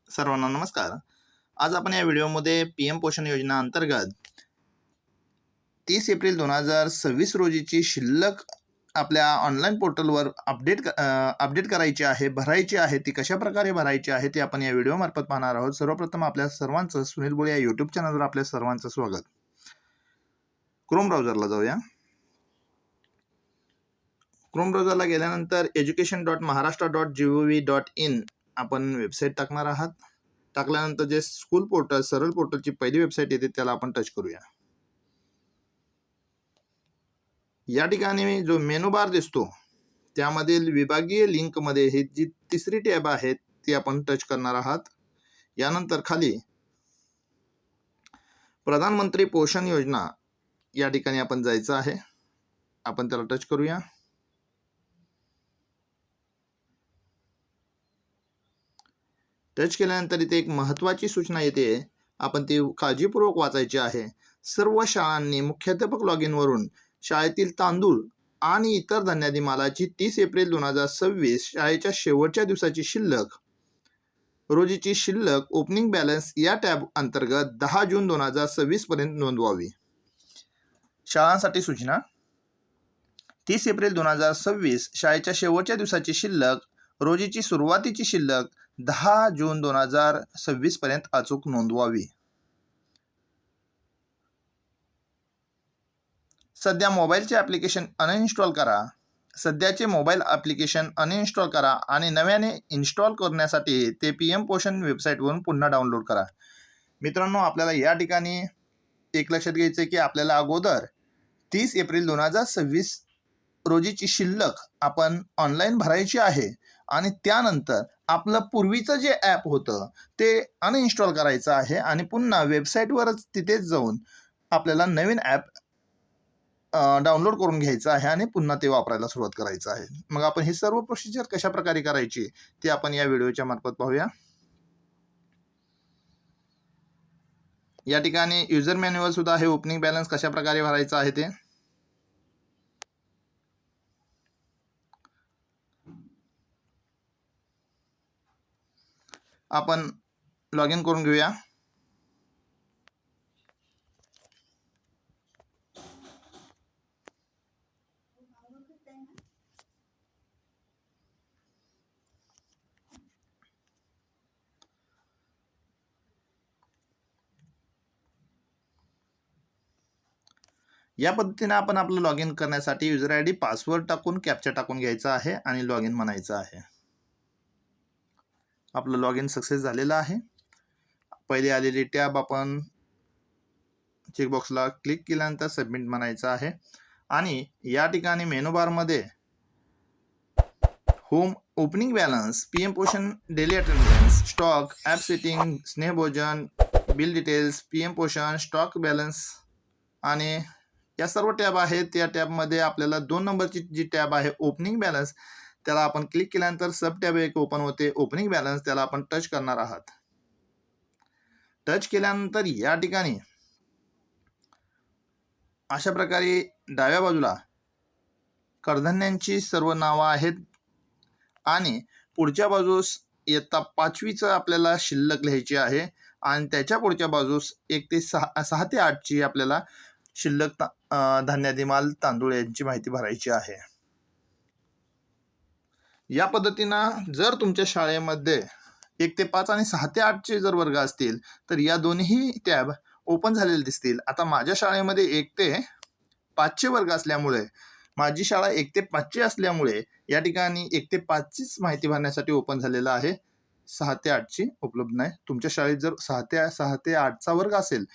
सर्वांना नमस्कार. आज आपण या व्हिडिओमध्ये पीएम पोषण योजना अंतर्गत 30 एप्रिल 2026 रोजीची शिल्लक आपल्या ऑनलाईन पोर्टलवर अपडेट करायची आहे, भरायची आहे. ती कशाप्रकारे भरायची आहे ते आपण या व्हिडिओमार्फत पाहणार आहोत. सर्वप्रथम आपल्या सर्वांचं सुनील बोळे या यूट्यूब चॅनलवर आपल्या सर्वांचं स्वागत. क्रोम ब्राउझरला जाऊया. क्रोम ब्राउझरला गेल्यानंतर education.maharashtra.gov.in आपण वेबसाईट टाकणार आहात. टाकल्यानंतर जे स्कूल पोर्टल सरळ पोर्टलची पहिली वेबसाईट येते त्याला आपण टच करूया. या ठिकाणी जो मेनू बार दिसतो त्यामधील विभागीय लिंकमध्ये ही जी तिसरी टॅब आहे ती आपण टच करणार आहात. यानंतर खाली प्रधानमंत्री पोषण योजना या ठिकाणी आपण जायचं आहे. आपण त्याला टच करूया. टच केल्यानंतर इथे एक महत्त्वाची सूचना येते, आपण ती काळजीपूर्वक वाचायची आहे. सर्व शाळांनी मुख्याध्यापक लॉग इन वरून शाळेतील तांदूळ आणि इतर धान्यादी मालाची 30 एप्रिल 2026 शाळेच्या शेवटच्या दिवसाची शिल्लक रोजीची शिल्लक ओपनिंग बॅलन्स या टॅब अंतर्गत 10 जून 2026 पर्यंत नोंदवावी. शाळांसाठी सूचना. 30 एप्रिल 2026 शाळेच्या शेवटच्या दिवसाची शिल्लक रोजीची सुरुवातीची शिल्लक 10 जून 2026 पर्यंत अचूक नोंदवावी. सध्या मोबाईलचे ॲप्लिकेशन अनइन्स्टॉल करा. सध्याचे मोबाईल ॲप्लिकेशन अनइन्स्टॉल करा आणि नव्याने इन्स्टॉल करण्यासाठी ते पीएम पोषण वेबसाईटवरून पुन्हा डाउनलोड करा. मित्रांनो, आपल्याला या ठिकाणी एक लक्षात घ्यायचं आहे की आपल्याला अगोदर 30 एप्रिल 2026 रोजीची शिल्लक आपण ऑनलाईन भरायची आहे आणि त्यानंतर आपलं पूर्वीचं जे ॲप होतं ते अनइन्स्टॉल करायचं आहे आणि पुन्हा वेबसाईटवरच तिथेच जाऊन आपल्याला नवीन ॲप डाउनलोड करून घ्यायचं आहे आणि पुन्हा ते वापरायला सुरुवात करायचं आहे. मग आपण ही सर्व प्रोसिजर कशा प्रकारे करायची ते आपण या व्हिडिओच्या मार्फत पाहूया. या ठिकाणी युजर मॅन्युअल सुद्धा आहे. ओपनिंग बॅलन्स कशा प्रकारे भरायचं आहे ते. आपण लॉग इन करून घेऊया. या पद्धतीने आपण आपलं लॉग इन करण्यासाठी युजर आय डी पासवर्ड टाकून कॅप्चा टाकून घ्यायचा आहे आणि लॉग इन म्हणायचं आहे. आपलं लॉग इन सक्सेस झालेलं आहे. पहिले आलेली टॅब आपण चेकबॉक्सला क्लिक केल्यानंतर सबमिट म्हणायचं आहे आणि या ठिकाणी मेनू बारमध्ये home, opening balance, PM Poshan daily attendance, stock, app setting, स्नेहभोजन, bill details, PM Poshan, stock balance आणि या सर्व टॅब आहेत. त्या टॅबमध्ये आपल्याला 2 नंबरची जी टॅब आहे ओपनिंग बॅलन्स त्याला आपण क्लिक केल्यानंतर सब टॅब एक ओपन होते. ओपनिंग बॅलन्स त्याला आपण टच करणार आहात. टच केल्यानंतर या ठिकाणी अशा प्रकारे डाव्या बाजूला कडधान्यांची सर्व नावं आहेत आणि पुढच्या बाजूस इयत्ता 5वीचं आपल्याला शिल्लक लिहायची आहे आणि त्याच्या पुढच्या बाजूस 1 ते 6 ते 8ची आपल्याला शिल्लक धान्यादी माल तांदूळ यांची माहिती भरायची आहे. या पद्धतीनं जर तुमच्या शाळेमध्ये 1 ते 5 आणि 6 ते 8चे जर वर्ग असतील तर या दोन्ही टॅब ओपन झालेले दिसतील. आता माझ्या शाळेमध्ये 1 ते 5चे वर्ग असल्यामुळे, माझी शाळा 1 ते 5ची असल्यामुळे या ठिकाणी 1 ते 5चीच माहिती भरण्यासाठी ओपन झालेलं आहे. 6 ते 8ची उपलब्ध नाही. तुमच्या शाळेत जर 6 ते 8चा वर्ग असेल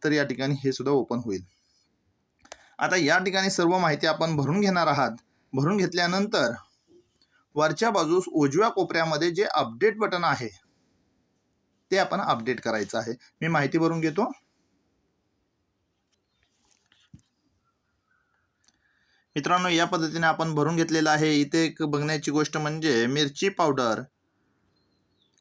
तर या ठिकाणी हे सुद्धा ओपन होईल. आता या ठिकाणी सर्व माहिती आपण भरून घेणार आहात. भरून घेतल्यानंतर वरच्या बाजूस उजव्या कोपऱ्यामध्ये जे अपडेट बटन आहे ते आपण अपडेट करायचं आहे. मी माहिती भरून घेतो. मित्रांनो, या पद्धतीने आपण भरून घेतलेलं आहे. इथे एक बघण्याची गोष्ट म्हणजे मिरची पावडर,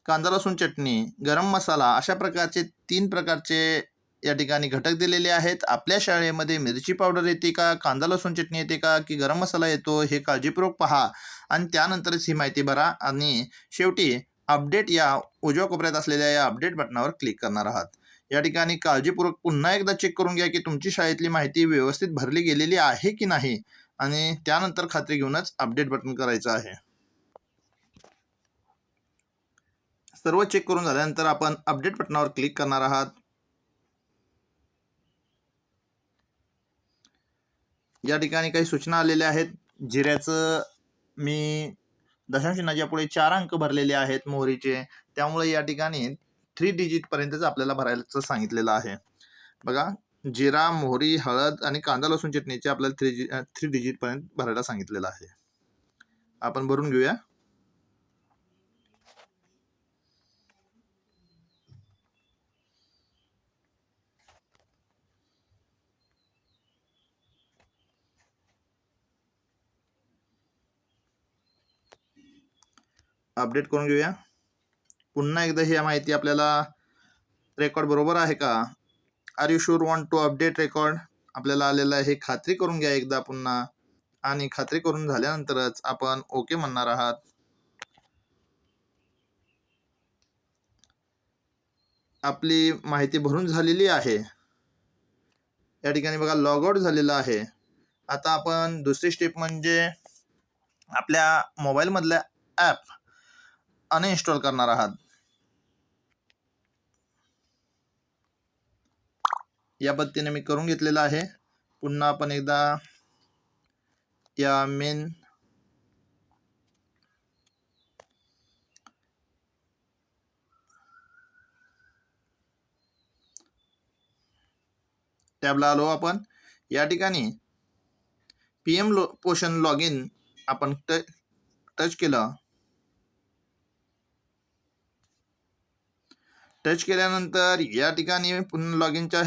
कांदा लसूण चटणी, गरम मसाला अशा प्रकारचे 3 प्रकारचे या ठिकाणी घटक दिलेले आहेत. आपल्या शाळेमध्ये मिरची पावडर येते का, कांदा लसूण चटणी येते का की गरम मसाला येतो हे काळजीपूर्वक पहा आणि त्यानंतरच ही माहिती भरा आणि शेवटी अपडेट या उजव्या कोपऱ्यात असलेल्या या अपडेट बटनावर क्लिक करणार आहात. या ठिकाणी काळजीपूर्वक पुन्हा एकदा चेक करून घ्या की तुमची शाळेतली माहिती व्यवस्थित भरली गेलेली आहे की नाही आणि त्यानंतर खात्री घेऊनच अपडेट बटन करायचं आहे. सर्व चेक करून झाल्यानंतर आपण अपडेट बटनावर क्लिक करणार आहात. या ठिकाणी काही सूचना आलेल्या आहेत. जिऱ्याचं मी दशांश चिन्हाच्या पुढे 4 अंक भरलेले आहेत मोहरीचे, त्यामुळे या ठिकाणी 3 डिजिट पर्यंतच आपल्याला भरायचं सांगितलेलं आहे. बघा, जिरा, मोहरी, हळद आणि कांदा लसूण चटणीचे आपल्याला 3 डिजिट पर्यंत भरायला सांगितलेलं आहे. आपण भरून घेऊया. अपडेट करून घेऊया. पुन्हा एकदा ही माहिती आपल्याला रेकॉर्ड बरोबर आहे का, are you sure want to update record आपल्याला आलेलं आहे. खात्री करून घ्या एकदा पुन्हा, आणि खात्री करून झाल्यानंतरच आपण ओके म्हणणार आहात. आपली माहिती भरून झालेली आहे. या ठिकाणी बघा, लॉग आउट झालेलं आहे. आता आपण दुसरी स्टेप म्हणजे आपल्या मोबाईलमधल्या ॲप अनइन्स्टॉल करणार आहात. या पद्धतीने मी करून घेतलेलं आहे. पुन्हा आपण एकदा या मेन टॅबला आलो. आपण या ठिकाणी PM पोषण लॉग इन आपण टच केलं. टच केल्यानंतर या ठिकाणी पुन्हा लॉग इनच्या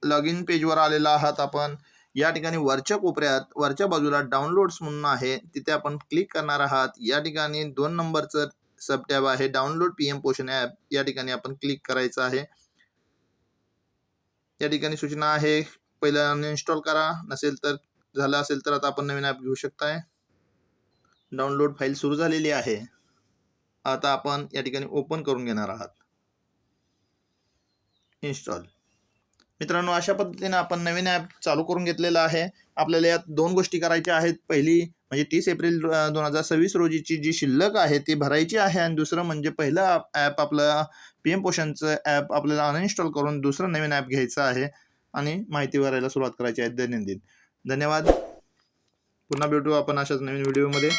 लॉग इन पेजवर आलेला आहात आपण. या ठिकाणी वरच्या कोपऱ्यात वरच्या बाजूला डाउनलोड्स म्हणून आहे, तिथे आपण क्लिक करणार आहात. या ठिकाणी 2 नंबरचं सब टॅब आहे, डाउनलोड PM पोषण ॲप. या ठिकाणी आपण क्लिक करायचं आहे. या ठिकाणी सूचना आहे, पहिला अनइन्स्टॉल करा, नसेल तर झालं असेल तर आता आपण नवीन ॲप घेऊ शकताय. डाउनलोड फाईल सुरू झालेली आहे. आता आपण या ठिकाणी ओपन करून घेणार आहात. इन्स्टॉल. मित्रांनो, अशा पद्धतीने आपण नवीन ॲप चालू करून घेतलेला आहे. आपल्याला यात 2 गोष्टी करायच्या आहेत. पहिली म्हणजे 30 एप्रिल 2026 रोजीची जी शिल्लक आहे ती भरायची आहे, आणि दुसरं म्हणजे पहिलं ॲप आपलं PM पोषणचं ॲप आपल्याला अनइन्स्टॉल करून दुसरं नवीन ॲप घ्यायचं आहे आणि माहिती भरायला सुरुवात करायची आहे. दैनंदिन. धन्यवाद. पुन्हा भेटू आपण अशाच नवीन व्हिडिओमध्ये.